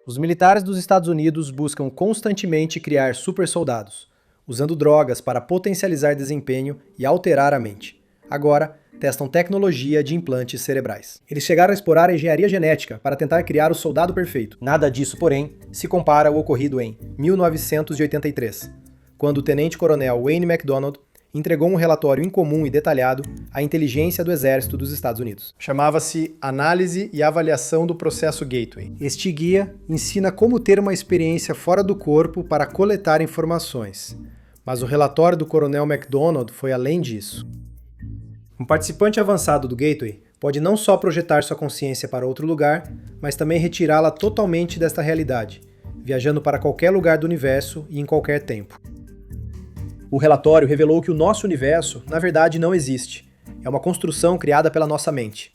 Os militares dos Estados Unidos buscam constantemente criar supersoldados, usando drogas para potencializar desempenho e alterar a mente. Agora, testam tecnologia de implantes cerebrais. Eles chegaram a explorar a engenharia genética para tentar criar o soldado perfeito. Nada disso, porém, se compara ao ocorrido em 1983, quando o tenente-coronel Wayne McDonald entregou um relatório incomum e detalhado à inteligência do Exército dos Estados Unidos. Chamava-se Análise e Avaliação do Processo Gateway. Este guia ensina como ter uma experiência fora do corpo para coletar informações. Mas o relatório do coronel McDonald foi além disso. Um participante avançado do Gateway pode não só projetar sua consciência para outro lugar, mas também retirá-la totalmente desta realidade, viajando para qualquer lugar do universo e em qualquer tempo. O relatório revelou que o nosso universo, na verdade, não existe. É uma construção criada pela nossa mente.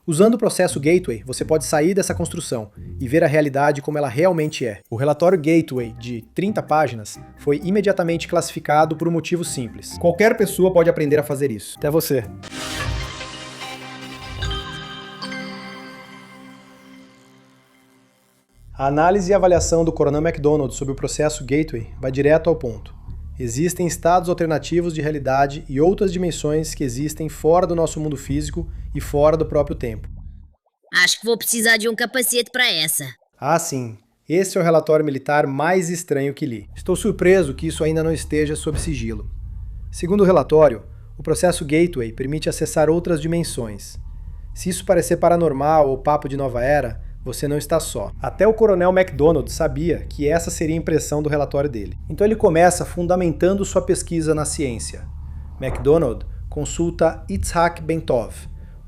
Usando o processo Gateway, você pode sair dessa construção e ver a realidade como ela realmente é. O relatório Gateway, de 30 páginas, foi imediatamente classificado por um motivo simples. Qualquer pessoa pode aprender a fazer isso. Até você. A análise e avaliação do coronel McDonald sobre o processo Gateway vai direto ao ponto. Existem estados alternativos de realidade e outras dimensões que existem fora do nosso mundo físico e fora do próprio tempo. Acho que vou precisar de um capacete para essa. Ah, sim. Esse é o relatório militar mais estranho que li. Estou surpreso que isso ainda não esteja sob sigilo. Segundo o relatório, o processo Gateway permite acessar outras dimensões. Se isso parecer paranormal ou papo de nova era, você não está só. Até o coronel McDonald sabia que essa seria a impressão do relatório dele. Então ele começa fundamentando sua pesquisa na ciência. McDonald consulta Itzhak Bentov,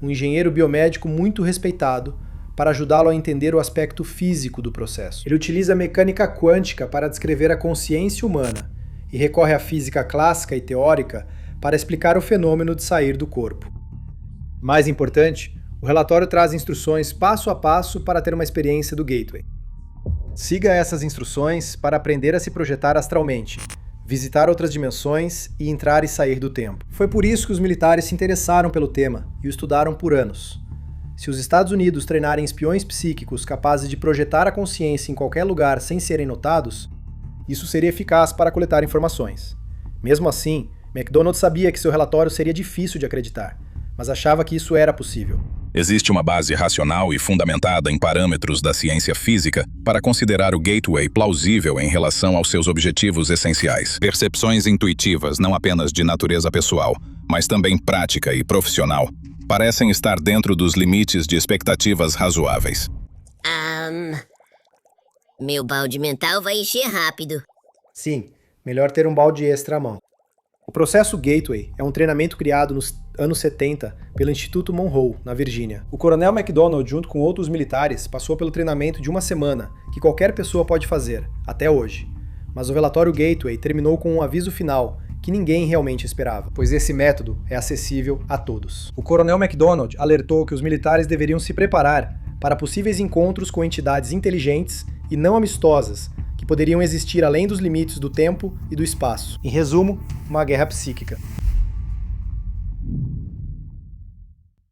um engenheiro biomédico muito respeitado, para ajudá-lo a entender o aspecto físico do processo. Ele utiliza a mecânica quântica para descrever a consciência humana e recorre à física clássica e teórica para explicar o fenômeno de sair do corpo. Mais importante, o relatório traz instruções passo a passo para ter uma experiência do Gateway. Siga essas instruções para aprender a se projetar astralmente, visitar outras dimensões e entrar e sair do tempo. Foi por isso que os militares se interessaram pelo tema e o estudaram por anos. Se os Estados Unidos treinarem espiões psíquicos capazes de projetar a consciência em qualquer lugar sem serem notados, isso seria eficaz para coletar informações. Mesmo assim, McDonald sabia que seu relatório seria difícil de acreditar, mas achava que isso era possível. Existe uma base racional e fundamentada em parâmetros da ciência física para considerar o Gateway plausível em relação aos seus objetivos essenciais. Percepções intuitivas, não apenas de natureza pessoal, mas também prática e profissional, parecem estar dentro dos limites de expectativas razoáveis. Meu balde mental vai encher rápido. Sim, melhor ter um balde extra à mão. O processo Gateway é um treinamento criado nos anos 70 pelo Instituto Monroe, na Virgínia. O coronel McDonald, junto com outros militares, passou pelo treinamento de uma semana, que qualquer pessoa pode fazer, até hoje. Mas o relatório Gateway terminou com um aviso final, que ninguém realmente esperava, pois esse método é acessível a todos. O coronel McDonald alertou que os militares deveriam se preparar para possíveis encontros com entidades inteligentes e não amistosas, que poderiam existir além dos limites do tempo e do espaço. Em resumo, uma guerra psíquica.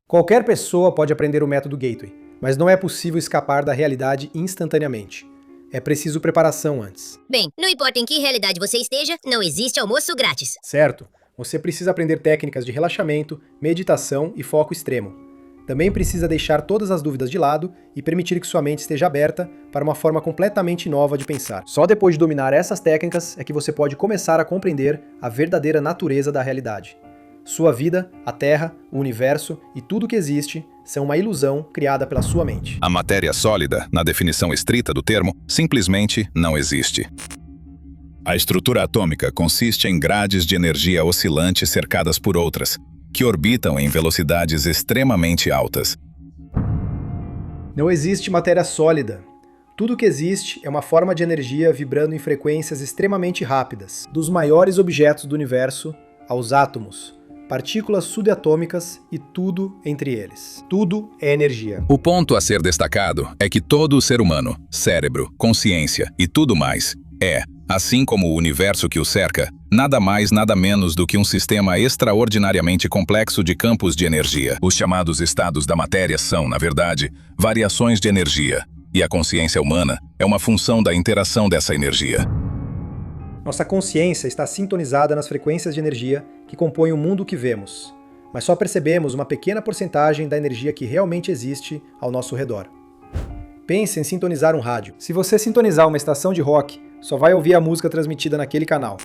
Qualquer pessoa pode aprender o método Gateway, mas não é possível escapar da realidade instantaneamente. É preciso preparação antes. Bem, não importa em que realidade você esteja, não existe almoço grátis. Certo, você precisa aprender técnicas de relaxamento, meditação e foco extremo. Também precisa deixar todas as dúvidas de lado e permitir que sua mente esteja aberta para uma forma completamente nova de pensar. Só depois de dominar essas técnicas é que você pode começar a compreender a verdadeira natureza da realidade. Sua vida, a Terra, o universo e tudo que existe são uma ilusão criada pela sua mente. A matéria sólida, na definição estrita do termo, simplesmente não existe. A estrutura atômica consiste em grades de energia oscilante cercadas por outras, que orbitam em velocidades extremamente altas. Não existe matéria sólida. Tudo que existe é uma forma de energia vibrando em frequências extremamente rápidas, dos maiores objetos do universo aos átomos, partículas subatômicas e tudo entre eles. Tudo é energia. O ponto a ser destacado é que todo o ser humano, cérebro, consciência e tudo mais é, assim como o universo que o cerca, nada mais nada menos do que um sistema extraordinariamente complexo de campos de energia. Os chamados estados da matéria são, na verdade, variações de energia, e a consciência humana é uma função da interação dessa energia. Nossa consciência está sintonizada nas frequências de energia que compõem o mundo que vemos, mas só percebemos uma pequena porcentagem da energia que realmente existe ao nosso redor. Pense em sintonizar um rádio. Se você sintonizar uma estação de rock, só vai ouvir a música transmitida naquele canal.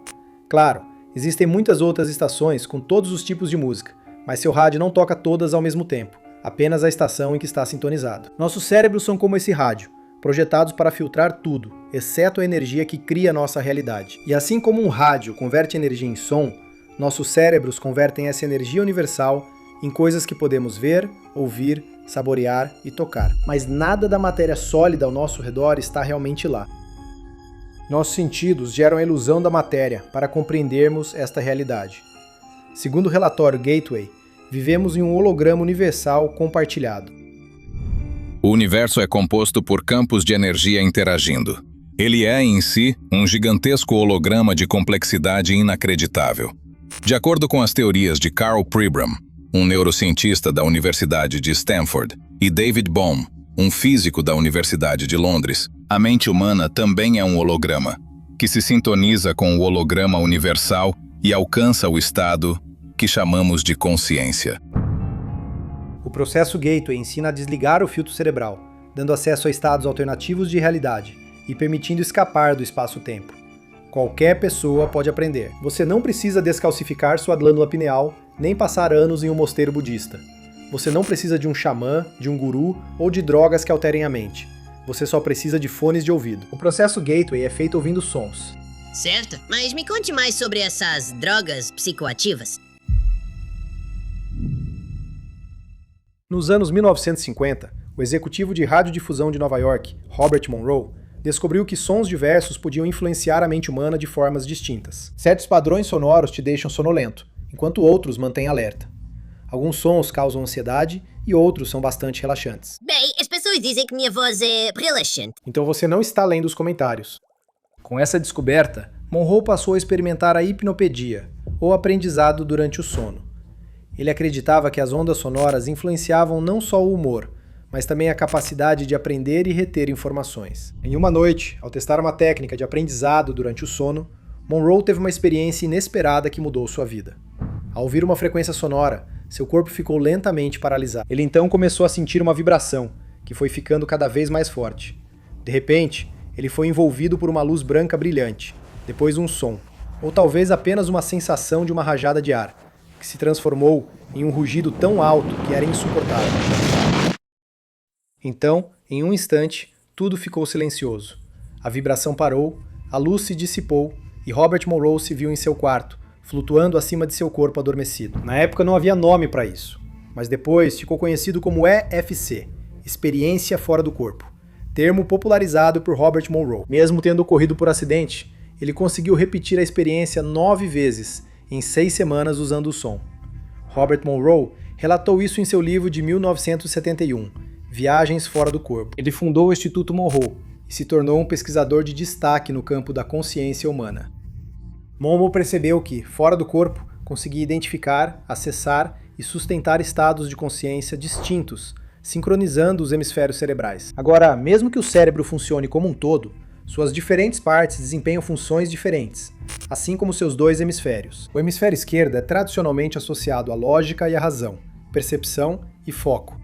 Claro, existem muitas outras estações com todos os tipos de música, mas seu rádio não toca todas ao mesmo tempo, apenas a estação em que está sintonizado. Nossos cérebros são como esse rádio, projetados para filtrar tudo, exceto a energia que cria nossa realidade. E assim como um rádio converte energia em som, nossos cérebros convertem essa energia universal em coisas que podemos ver, ouvir, saborear e tocar. Mas nada da matéria sólida ao nosso redor está realmente lá. Nossos sentidos geram a ilusão da matéria para compreendermos esta realidade. Segundo o relatório Gateway, vivemos em um holograma universal compartilhado. O universo é composto por campos de energia interagindo. Ele é, em si, um gigantesco holograma de complexidade inacreditável. De acordo com as teorias de Karl Pribram, um neurocientista da Universidade de Stanford, e David Bohm, um físico da Universidade de Londres, a mente humana também é um holograma, que se sintoniza com o holograma universal e alcança o estado que chamamos de consciência. O processo Gateway ensina a desligar o filtro cerebral, dando acesso a estados alternativos de realidade e permitindo escapar do espaço-tempo. Qualquer pessoa pode aprender. Você não precisa descalcificar sua glândula pineal, nem passar anos em um mosteiro budista. Você não precisa de um xamã, de um guru ou de drogas que alterem a mente. Você só precisa de fones de ouvido. O processo Gateway é feito ouvindo sons. Certo, mas me conte mais sobre essas drogas psicoativas. Nos anos 1950, o executivo de radiodifusão de Nova York, Robert Monroe, descobriu que sons diversos podiam influenciar a mente humana de formas distintas. Certos padrões sonoros te deixam sonolento, enquanto outros mantêm alerta. Alguns sons causam ansiedade e outros são bastante relaxantes. Bem, as pessoas dizem que minha voz é relaxante. Então você não está lendo os comentários. Com essa descoberta, Monroe passou a experimentar a hipnopedia, ou aprendizado durante o sono. Ele acreditava que as ondas sonoras influenciavam não só o humor, mas também a capacidade de aprender e reter informações. Em uma noite, ao testar uma técnica de aprendizado durante o sono, Monroe teve uma experiência inesperada que mudou sua vida. Ao ouvir uma frequência sonora, seu corpo ficou lentamente paralisado. Ele então começou a sentir uma vibração, que foi ficando cada vez mais forte. De repente, ele foi envolvido por uma luz branca brilhante, depois um som, ou talvez apenas uma sensação de uma rajada de ar, que se transformou em um rugido tão alto que era insuportável. Então, em um instante, tudo ficou silencioso. A vibração parou, a luz se dissipou e Robert Monroe se viu em seu quarto, flutuando acima de seu corpo adormecido. Na época não havia nome para isso, mas depois ficou conhecido como EFC, Experiência Fora do Corpo, termo popularizado por Robert Monroe. Mesmo tendo ocorrido por acidente, ele conseguiu repetir a experiência 9 vezes, em 6 semanas usando o som. Robert Monroe relatou isso em seu livro de 1971, Viagens Fora do Corpo. Ele fundou o Instituto Monroe e se tornou um pesquisador de destaque no campo da consciência humana. Monroe percebeu que, fora do corpo, conseguia identificar, acessar e sustentar estados de consciência distintos, sincronizando os hemisférios cerebrais. Agora, mesmo que o cérebro funcione como um todo, suas diferentes partes desempenham funções diferentes, assim como seus dois hemisférios. O hemisfério esquerdo é tradicionalmente associado à lógica e à razão, percepção e foco.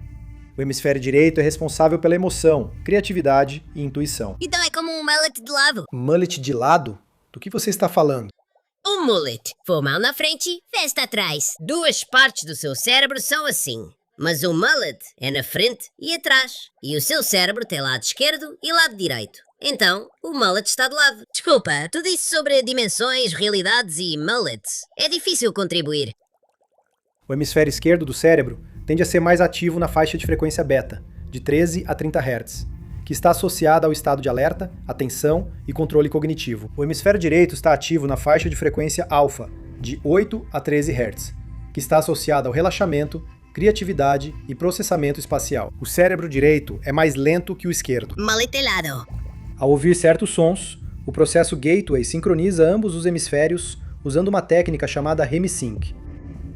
O hemisfério direito é responsável pela emoção, criatividade e intuição. Então é como um mullet de lado. Mullet de lado? Do que você está falando? Um mullet. Formal na frente, festa atrás. Duas partes do seu cérebro são assim. Mas o mullet é na frente e atrás. E o seu cérebro tem lado esquerdo e lado direito. Então, o mullet está de lado. Desculpa, tu disse sobre dimensões, realidades e mullets. É difícil contribuir. O hemisfério esquerdo do cérebro tende a ser mais ativo na faixa de frequência beta, de 13 a 30 Hz, que está associada ao estado de alerta, atenção e controle cognitivo. O hemisfério direito está ativo na faixa de frequência alfa, de 8 a 13 Hz, que está associada ao relaxamento, criatividade e processamento espacial. O cérebro direito é mais lento que o esquerdo. Mulletelado. Ao ouvir certos sons, o processo Gateway sincroniza ambos os hemisférios usando uma técnica chamada Hemisync.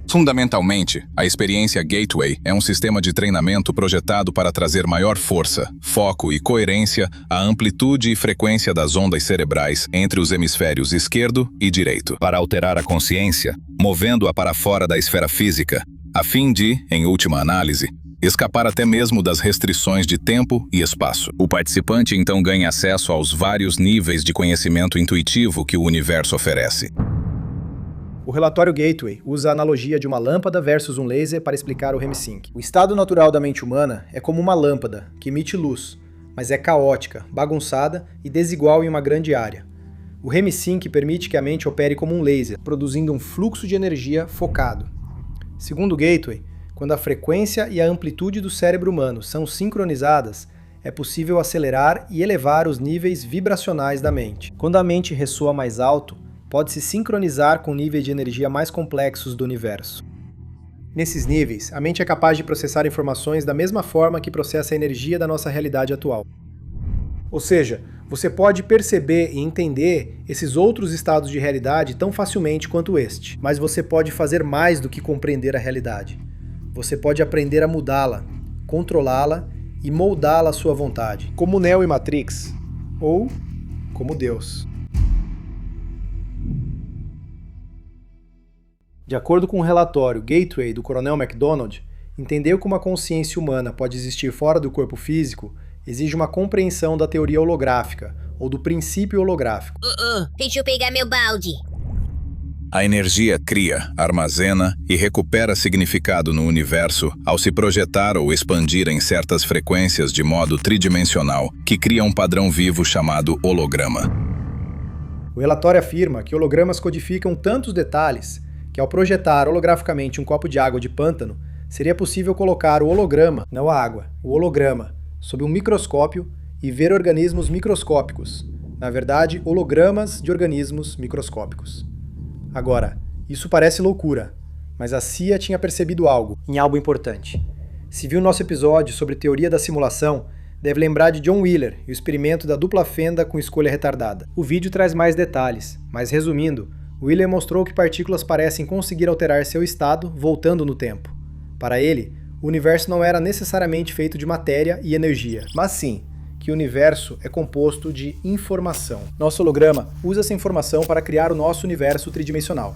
Fundamentalmente, a experiência Gateway é um sistema de treinamento projetado para trazer maior força, foco e coerência à amplitude e frequência das ondas cerebrais entre os hemisférios esquerdo e direito, para alterar a consciência, movendo-a para fora da esfera física, a fim de, em última análise, escapar até mesmo das restrições de tempo e espaço. O participante então ganha acesso aos vários níveis de conhecimento intuitivo que o universo oferece. O relatório Gateway usa a analogia de uma lâmpada versus um laser para explicar o REM-Sync. O estado natural da mente humana é como uma lâmpada, que emite luz, mas é caótica, bagunçada e desigual em uma grande área. O REM-Sync permite que a mente opere como um laser, produzindo um fluxo de energia focado. Segundo o Gateway, quando a frequência e a amplitude do cérebro humano são sincronizadas, é possível acelerar e elevar os níveis vibracionais da mente. Quando a mente ressoa mais alto, pode se sincronizar com níveis de energia mais complexos do universo. Nesses níveis, a mente é capaz de processar informações da mesma forma que processa a energia da nossa realidade atual. Ou seja, você pode perceber e entender esses outros estados de realidade tão facilmente quanto este, mas você pode fazer mais do que compreender a realidade. Você pode aprender a mudá-la, controlá-la e moldá-la à sua vontade, como Neo e Matrix, ou como Deus. De acordo com o relatório Gateway do Coronel MacDonald, entender como a consciência humana pode existir fora do corpo físico exige uma compreensão da teoria holográfica, ou do princípio holográfico. Deixa eu pegar meu balde. A energia cria, armazena e recupera significado no universo ao se projetar ou expandir em certas frequências de modo tridimensional, que cria um padrão vivo chamado holograma. O relatório afirma que hologramas codificam tantos detalhes que ao projetar holograficamente um copo de água de pântano, seria possível colocar o holograma, não a água, o holograma, sob um microscópio e ver organismos microscópicos, na verdade, hologramas de organismos microscópicos. Agora, isso parece loucura, mas a CIA tinha percebido algo importante. Se viu nosso episódio sobre teoria da simulação, deve lembrar de John Wheeler e o experimento da dupla fenda com escolha retardada. O vídeo traz mais detalhes, mas resumindo, Wheeler mostrou que partículas parecem conseguir alterar seu estado voltando no tempo. Para ele, o universo não era necessariamente feito de matéria e energia, mas sim que o universo é composto de informação. Nosso holograma usa essa informação para criar o nosso universo tridimensional.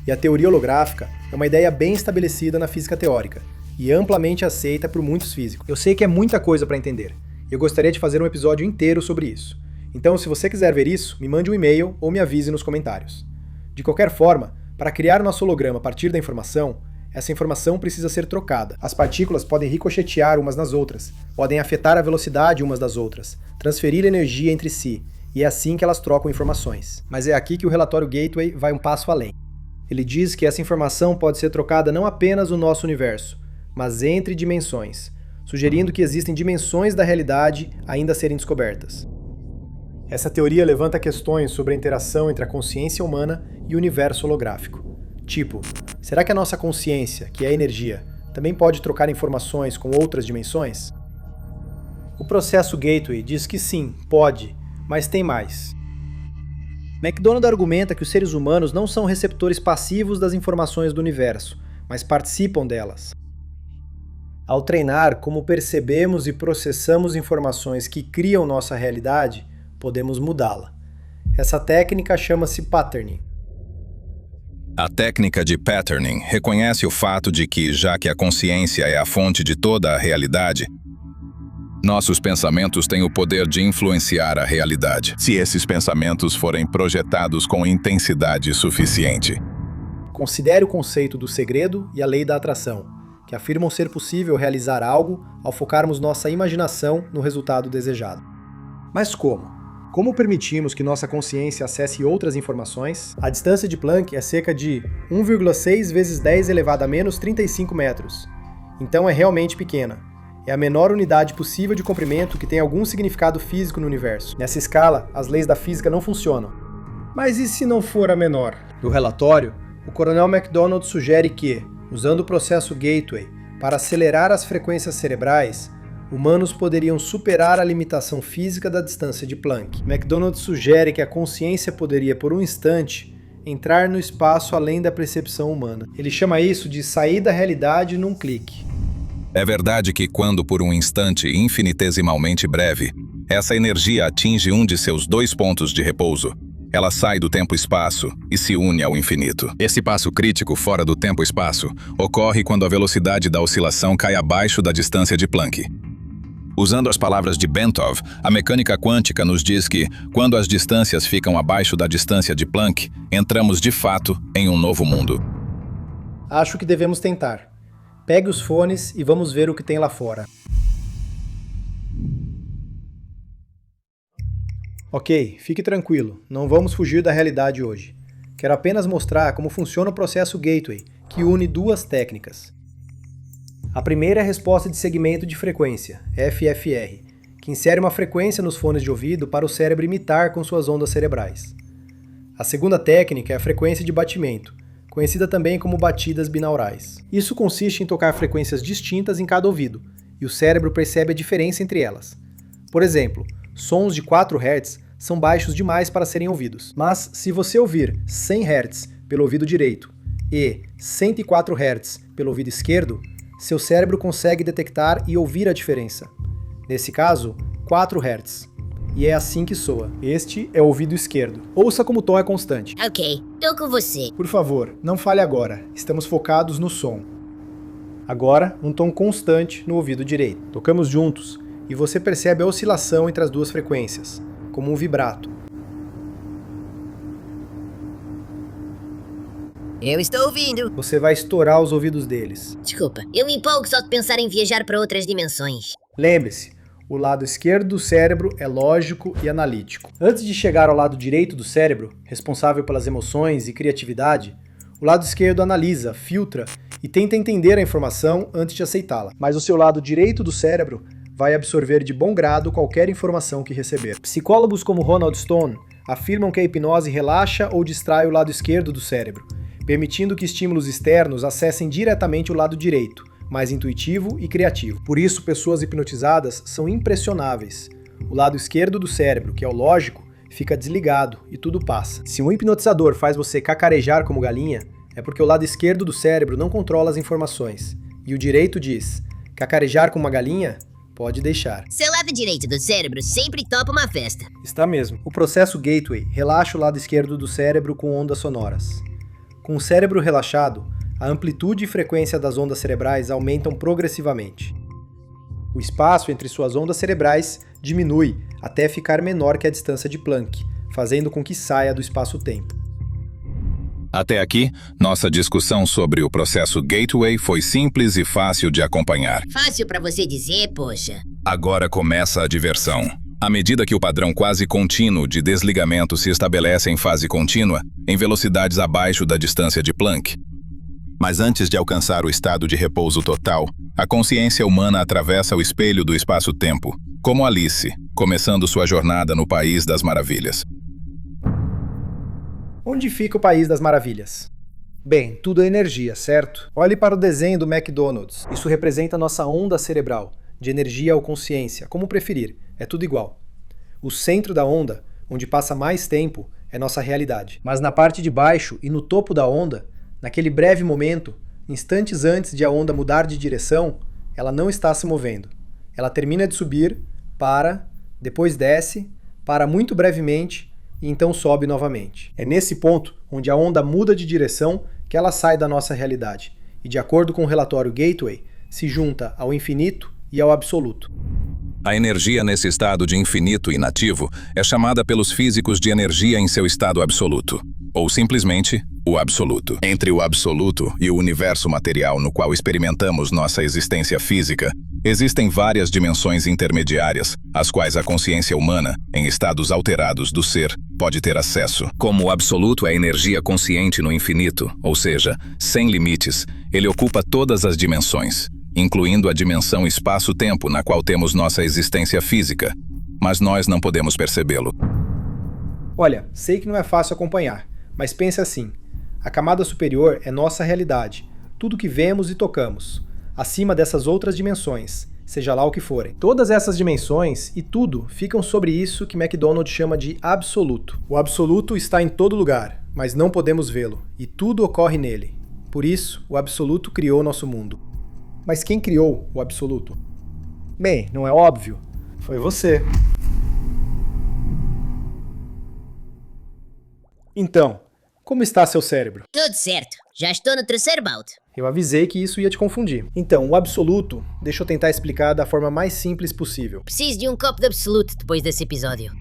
E a teoria holográfica é uma ideia bem estabelecida na física teórica e amplamente aceita por muitos físicos. Eu sei que é muita coisa para entender, e eu gostaria de fazer um episódio inteiro sobre isso. Então, se você quiser ver isso, me mande um e-mail ou me avise nos comentários. De qualquer forma, para criar nosso holograma a partir da informação, essa informação precisa ser trocada. As partículas podem ricochetear umas nas outras, podem afetar a velocidade umas das outras, transferir energia entre si, e é assim que elas trocam informações. Mas é aqui que o relatório Gateway vai um passo além. Ele diz que essa informação pode ser trocada não apenas no nosso universo, mas entre dimensões, sugerindo que existem dimensões da realidade ainda a serem descobertas. Essa teoria levanta questões sobre a interação entre a consciência humana e o universo holográfico. Tipo, será que a nossa consciência, que é energia, também pode trocar informações com outras dimensões? O processo Gateway diz que sim, pode, mas tem mais. MacDonald argumenta que os seres humanos não são receptores passivos das informações do universo, mas participam delas. Ao treinar como percebemos e processamos informações que criam nossa realidade, podemos mudá-la. Essa técnica chama-se patterning. A técnica de patterning reconhece o fato de que, já que a consciência é a fonte de toda a realidade, nossos pensamentos têm o poder de influenciar a realidade, se esses pensamentos forem projetados com intensidade suficiente. Considere o conceito do segredo e a lei da atração, que afirmam ser possível realizar algo ao focarmos nossa imaginação no resultado desejado. Mas como? Como permitimos que nossa consciência acesse outras informações? A distância de Planck é cerca de 1,6 vezes 10 elevado a menos 35 metros. Então é realmente pequena. É a menor unidade possível de comprimento que tem algum significado físico no universo. Nessa escala, as leis da física não funcionam. Mas e se não for a menor? No relatório, o Coronel MacDonald sugere que, usando o processo Gateway para acelerar as frequências cerebrais, humanos poderiam superar a limitação física da distância de Planck. MacDonald sugere que a consciência poderia, por um instante, entrar no espaço além da percepção humana. Ele chama isso de sair da realidade num clique. É verdade que quando por um instante infinitesimalmente breve, essa energia atinge um de seus 2 pontos de repouso, ela sai do tempo-espaço e se une ao infinito. Esse passo crítico fora do tempo-espaço ocorre quando a velocidade da oscilação cai abaixo da distância de Planck. Usando as palavras de Bentov, a mecânica quântica nos diz que, quando as distâncias ficam abaixo da distância de Planck, entramos de fato em um novo mundo. Acho que devemos tentar. Pegue os fones e vamos ver o que tem lá fora. Ok, fique tranquilo, não vamos fugir da realidade hoje. Quero apenas mostrar como funciona o processo Gateway, que une 2 técnicas. A primeira é a resposta de segmento de frequência, FFR, que insere uma frequência nos fones de ouvido para o cérebro imitar com suas ondas cerebrais. A segunda técnica é a frequência de batimento, conhecida também como batidas binaurais. Isso consiste em tocar frequências distintas em cada ouvido, e o cérebro percebe a diferença entre elas. Por exemplo, sons de 4 Hz são baixos demais para serem ouvidos. Mas se você ouvir 100 Hz pelo ouvido direito e 104 Hz pelo ouvido esquerdo, seu cérebro consegue detectar e ouvir a diferença. Nesse caso, 4 Hz. E é assim que soa. Este é o ouvido esquerdo. Ouça como o tom é constante. Ok, tô com você. Por favor, não fale agora. Estamos focados no som. Agora, um tom constante no ouvido direito. Tocamos juntos e você percebe a oscilação entre as 2 frequências, como um vibrato. Eu estou ouvindo. Você vai estourar os ouvidos deles. Desculpa, eu me empolgo só de pensar em viajar para outras dimensões. Lembre-se, o lado esquerdo do cérebro é lógico e analítico. Antes de chegar ao lado direito do cérebro, responsável pelas emoções e criatividade, o lado esquerdo analisa, filtra e tenta entender a informação antes de aceitá-la. Mas o seu lado direito do cérebro vai absorver de bom grado qualquer informação que receber. Psicólogos como Ronald Stone afirmam que a hipnose relaxa ou distrai o lado esquerdo do cérebro, permitindo que estímulos externos acessem diretamente o lado direito, mais intuitivo e criativo. Por isso, pessoas hipnotizadas são impressionáveis. O lado esquerdo do cérebro, que é o lógico, fica desligado e tudo passa. Se um hipnotizador faz você cacarejar como galinha, é porque o lado esquerdo do cérebro não controla as informações, e o direito diz: cacarejar como uma galinha? Pode deixar. Seu lado direito do cérebro sempre topa uma festa. Está mesmo. O processo Gateway relaxa o lado esquerdo do cérebro com ondas sonoras. Com o cérebro relaxado, a amplitude e frequência das ondas cerebrais aumentam progressivamente. O espaço entre suas ondas cerebrais diminui até ficar menor que a distância de Planck, fazendo com que saia do espaço-tempo. Até aqui, nossa discussão sobre o processo Gateway foi simples e fácil de acompanhar. Fácil pra você dizer, poxa. Agora começa a diversão. À medida que o padrão quase contínuo de desligamento se estabelece em fase contínua, em velocidades abaixo da distância de Planck. Mas antes de alcançar o estado de repouso total, a consciência humana atravessa o espelho do espaço-tempo, como Alice, começando sua jornada no País das Maravilhas. Onde fica o País das Maravilhas? Bem, tudo é energia, certo? Olhe para o desenho do McDonald's. Isso representa nossa onda cerebral, de energia ou consciência, como preferir, é tudo igual. O centro da onda, onde passa mais tempo, é nossa realidade. Mas na parte de baixo e no topo da onda, naquele breve momento, instantes antes de a onda mudar de direção, ela não está se movendo. Ela termina de subir, para, depois desce, para muito brevemente e então sobe novamente. É nesse ponto, onde a onda muda de direção, que ela sai da nossa realidade e, de acordo com o relatório Gateway, se junta ao infinito e ao absoluto. A energia nesse estado de infinito inativo é chamada pelos físicos de energia em seu estado absoluto, ou simplesmente o absoluto. Entre o absoluto e o universo material no qual experimentamos nossa existência física, existem várias dimensões intermediárias, às quais a consciência humana, em estados alterados do ser, pode ter acesso. Como o absoluto é energia consciente no infinito, ou seja, sem limites, ele ocupa todas as dimensões, incluindo a dimensão espaço-tempo na qual temos nossa existência física, mas nós não podemos percebê-lo. Olha, sei que não é fácil acompanhar, mas pense assim: a camada superior é nossa realidade, tudo que vemos e tocamos, acima dessas outras dimensões, seja lá o que forem. Todas essas dimensões e tudo ficam sobre isso que McDonald chama de absoluto. O absoluto está em todo lugar, mas não podemos vê-lo, e tudo ocorre nele. Por isso, o Absoluto criou nosso mundo. Mas quem criou o Absoluto? Bem, não é óbvio? Foi você. Então, como está seu cérebro? Tudo certo. Já estou no terceiro balde. Eu avisei que isso ia te confundir. Então, o Absoluto, deixa eu tentar explicar da forma mais simples possível. Preciso de um copo de Absolute depois desse episódio.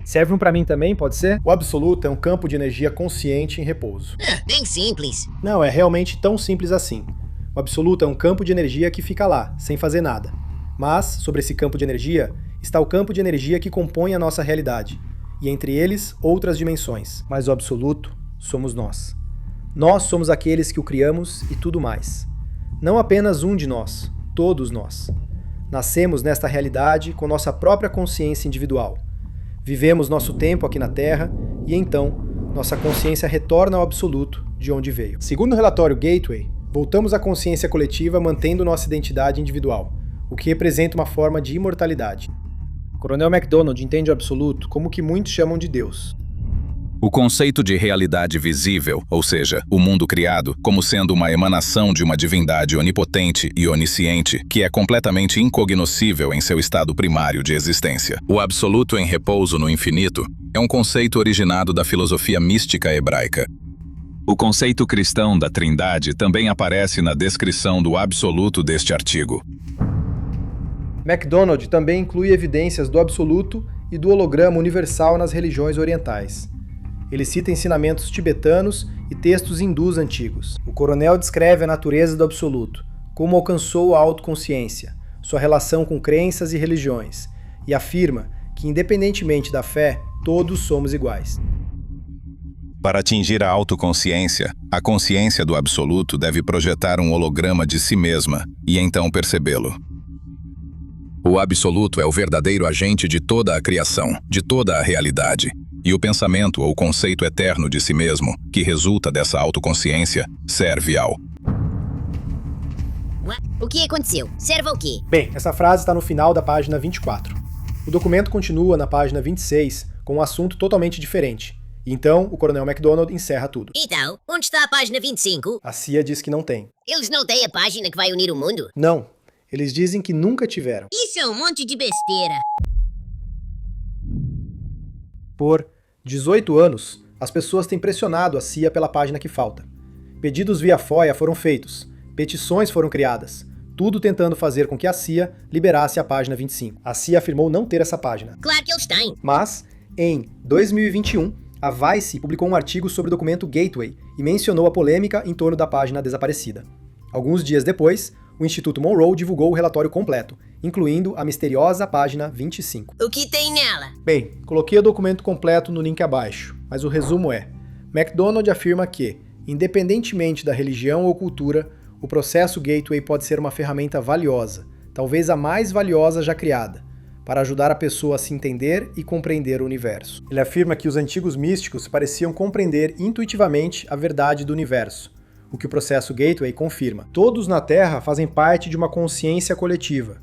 Serve um pra mim também, pode ser? O Absoluto é um campo de energia consciente em repouso. Bem simples. Não, é realmente tão simples assim. O Absoluto é um campo de energia que fica lá, sem fazer nada. Mas, sobre esse campo de energia, está o campo de energia que compõe a nossa realidade. E entre eles, outras dimensões. Mas o Absoluto somos nós. Nós somos aqueles que o criamos e tudo mais. Não apenas um de nós, todos nós. Nascemos nesta realidade com nossa própria consciência individual. Vivemos nosso tempo aqui na Terra e então nossa consciência retorna ao Absoluto de onde veio. Segundo o relatório Gateway, voltamos à consciência coletiva mantendo nossa identidade individual, o que representa uma forma de imortalidade. Coronel MacDonald entende o Absoluto como o que muitos chamam de Deus. O conceito de realidade visível, ou seja, o mundo criado, como sendo uma emanação de uma divindade onipotente e onisciente, que é completamente incognoscível em seu estado primário de existência. O absoluto em repouso no infinito é um conceito originado da filosofia mística hebraica. O conceito cristão da Trindade também aparece na descrição do absoluto deste artigo. MacDonald também inclui evidências do Absoluto e do holograma universal nas religiões orientais. Ele cita ensinamentos tibetanos e textos hindus antigos. O coronel descreve a natureza do Absoluto, como alcançou a autoconsciência, sua relação com crenças e religiões, e afirma que, independentemente da fé, todos somos iguais. Para atingir a autoconsciência, a consciência do Absoluto deve projetar um holograma de si mesma e então percebê-lo. O Absoluto é o verdadeiro agente de toda a criação, de toda a realidade. E o pensamento ou conceito eterno de si mesmo, que resulta dessa autoconsciência, serve ao... O que aconteceu? Serve ao quê? Bem, essa frase está no final da página 24. O documento continua na página 26 com um assunto totalmente diferente. Então, o coronel MacDonald encerra tudo. Então, onde está a página 25? A CIA diz que não tem. Eles não têm a página que vai unir o mundo? Não. Eles dizem que nunca tiveram. Isso é um monte de besteira. Por 18 anos, as pessoas têm pressionado a CIA pela página que falta. Pedidos via FOIA foram feitos, petições foram criadas, tudo tentando fazer com que a CIA liberasse a página 25. A CIA afirmou não ter essa página. Claro que eles têm. Mas, em 2021, a Vice publicou um artigo sobre o documento Gateway e mencionou a polêmica em torno da página desaparecida. Alguns dias depois, o Instituto Monroe divulgou o relatório completo, incluindo a misteriosa página 25. O que tem nela? Bem, coloquei o documento completo no link abaixo, mas o resumo é: MacDonald afirma que, independentemente da religião ou cultura, o processo Gateway pode ser uma ferramenta valiosa, talvez a mais valiosa já criada, para ajudar a pessoa a se entender e compreender o universo. Ele afirma que os antigos místicos pareciam compreender intuitivamente a verdade do universo, o que o processo Gateway confirma. Todos na Terra fazem parte de uma consciência coletiva,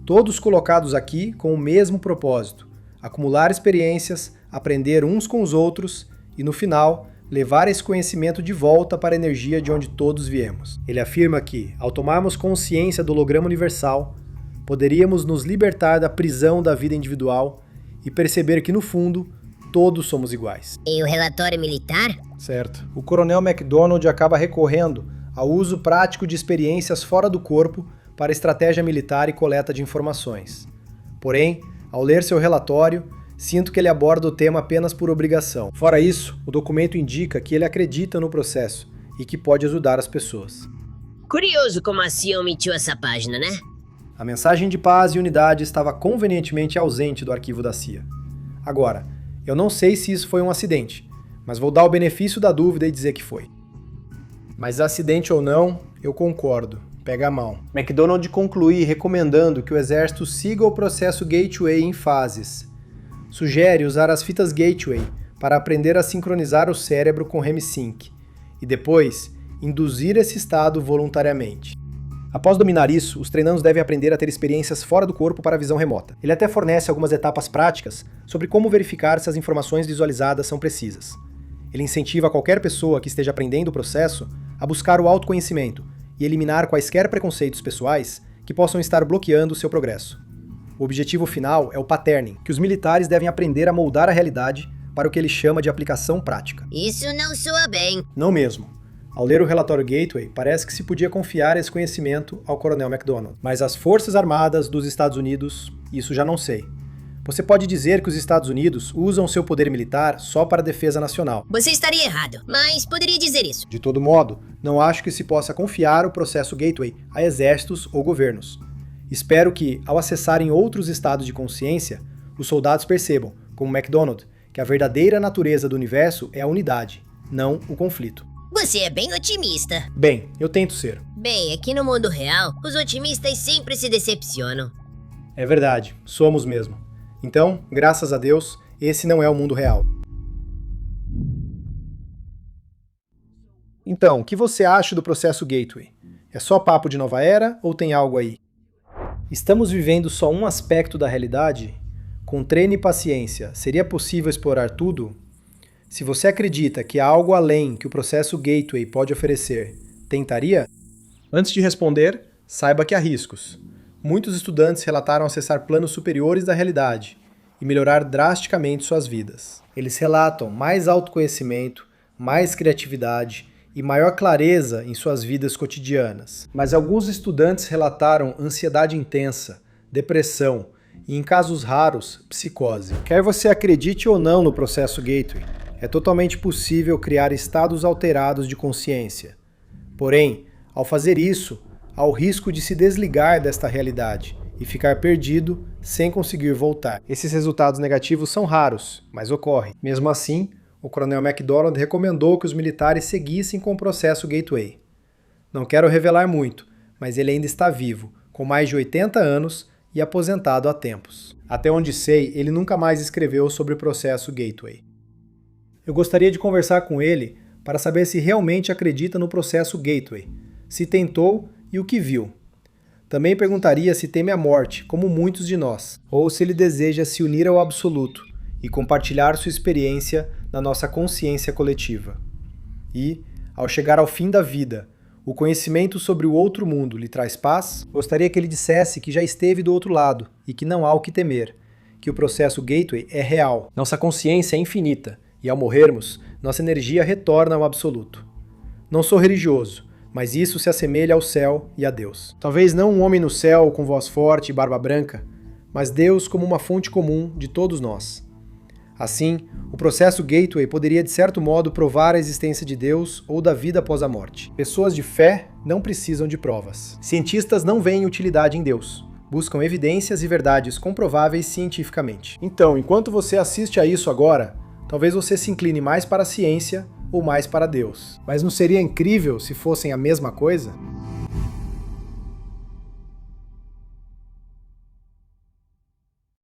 todos colocados aqui com o mesmo propósito: acumular experiências, aprender uns com os outros e, no final, levar esse conhecimento de volta para a energia de onde todos viemos. Ele afirma que, ao tomarmos consciência do holograma universal, poderíamos nos libertar da prisão da vida individual e perceber que, no fundo, todos somos iguais. E o relatório militar? Certo. O coronel MacDonald acaba recorrendo ao uso prático de experiências fora do corpo para estratégia militar e coleta de informações. Porém, ao ler seu relatório, sinto que ele aborda o tema apenas por obrigação. Fora isso, o documento indica que ele acredita no processo e que pode ajudar as pessoas. Curioso como a CIA omitiu essa página, né? A mensagem de paz e unidade estava convenientemente ausente do arquivo da CIA. Agora, eu não sei se isso foi um acidente, mas vou dar o benefício da dúvida e dizer que foi. Mas acidente ou não, eu concordo. Pega a mão. MacDonald conclui recomendando que o exército siga o processo Gateway em fases. Sugere usar as fitas Gateway para aprender a sincronizar o cérebro com REM-Sync e depois induzir esse estado voluntariamente. Após dominar isso, os treinandos devem aprender a ter experiências fora do corpo para a visão remota. Ele até fornece algumas etapas práticas sobre como verificar se as informações visualizadas são precisas. Ele incentiva qualquer pessoa que esteja aprendendo o processo a buscar o autoconhecimento e eliminar quaisquer preconceitos pessoais que possam estar bloqueando o seu progresso. O objetivo final é o patterning, que os militares devem aprender a moldar a realidade para o que ele chama de aplicação prática. Isso não soa bem. Não mesmo. Ao ler o relatório Gateway, parece que se podia confiar esse conhecimento ao Coronel MacDonald. Mas as Forças Armadas dos Estados Unidos, isso já não sei. Você pode dizer que os Estados Unidos usam seu poder militar só para a defesa nacional. Você estaria errado, mas poderia dizer isso. De todo modo, não acho que se possa confiar o processo Gateway a exércitos ou governos. Espero que, ao acessarem outros estados de consciência, os soldados percebam, como MacDonald, que a verdadeira natureza do universo é a unidade, não o conflito. Você é bem otimista. Bem, eu tento ser. Bem, aqui no mundo real, os otimistas sempre se decepcionam. É verdade, somos mesmo. Então, graças a Deus, esse não é o mundo real. Então, o que você acha do processo Gateway? É só papo de nova era ou tem algo aí? Estamos vivendo só um aspecto da realidade? Com treino e paciência, seria possível explorar tudo? Se você acredita que há algo além que o processo Gateway pode oferecer, tentaria? Antes de responder, saiba que há riscos. Muitos estudantes relataram acessar planos superiores da realidade e melhorar drasticamente suas vidas. Eles relatam mais autoconhecimento, mais criatividade e maior clareza em suas vidas cotidianas. Mas alguns estudantes relataram ansiedade intensa, depressão e, em casos raros, psicose. Quer você acredite ou não no processo Gateway, é totalmente possível criar estados alterados de consciência. Porém, ao fazer isso, há o risco de se desligar desta realidade e ficar perdido sem conseguir voltar. Esses resultados negativos são raros, mas ocorrem. Mesmo assim, o Coronel MacDonald recomendou que os militares seguissem com o processo Gateway. Não quero revelar muito, mas ele ainda está vivo, com mais de 80 anos e aposentado há tempos. Até onde sei, ele nunca mais escreveu sobre o processo Gateway. Eu gostaria de conversar com ele para saber se realmente acredita no processo Gateway, se tentou e o que viu. Também perguntaria se teme a morte, como muitos de nós, ou se ele deseja se unir ao absoluto e compartilhar sua experiência na nossa consciência coletiva. E, ao chegar ao fim da vida, o conhecimento sobre o outro mundo lhe traz paz? Gostaria que ele dissesse que já esteve do outro lado e que não há o que temer, que o processo Gateway é real, nossa consciência é infinita e, ao morrermos, nossa energia retorna ao absoluto. Não sou religioso, mas isso se assemelha ao céu e a Deus. Talvez não um homem no céu com voz forte e barba branca, mas Deus como uma fonte comum de todos nós. Assim, o processo Gateway poderia de certo modo provar a existência de Deus ou da vida após a morte. Pessoas de fé não precisam de provas. Cientistas não veem utilidade em Deus. Buscam evidências e verdades comprováveis cientificamente. Então, enquanto você assiste a isso agora, talvez você se incline mais para a ciência ou mais para Deus. Mas não seria incrível se fossem a mesma coisa?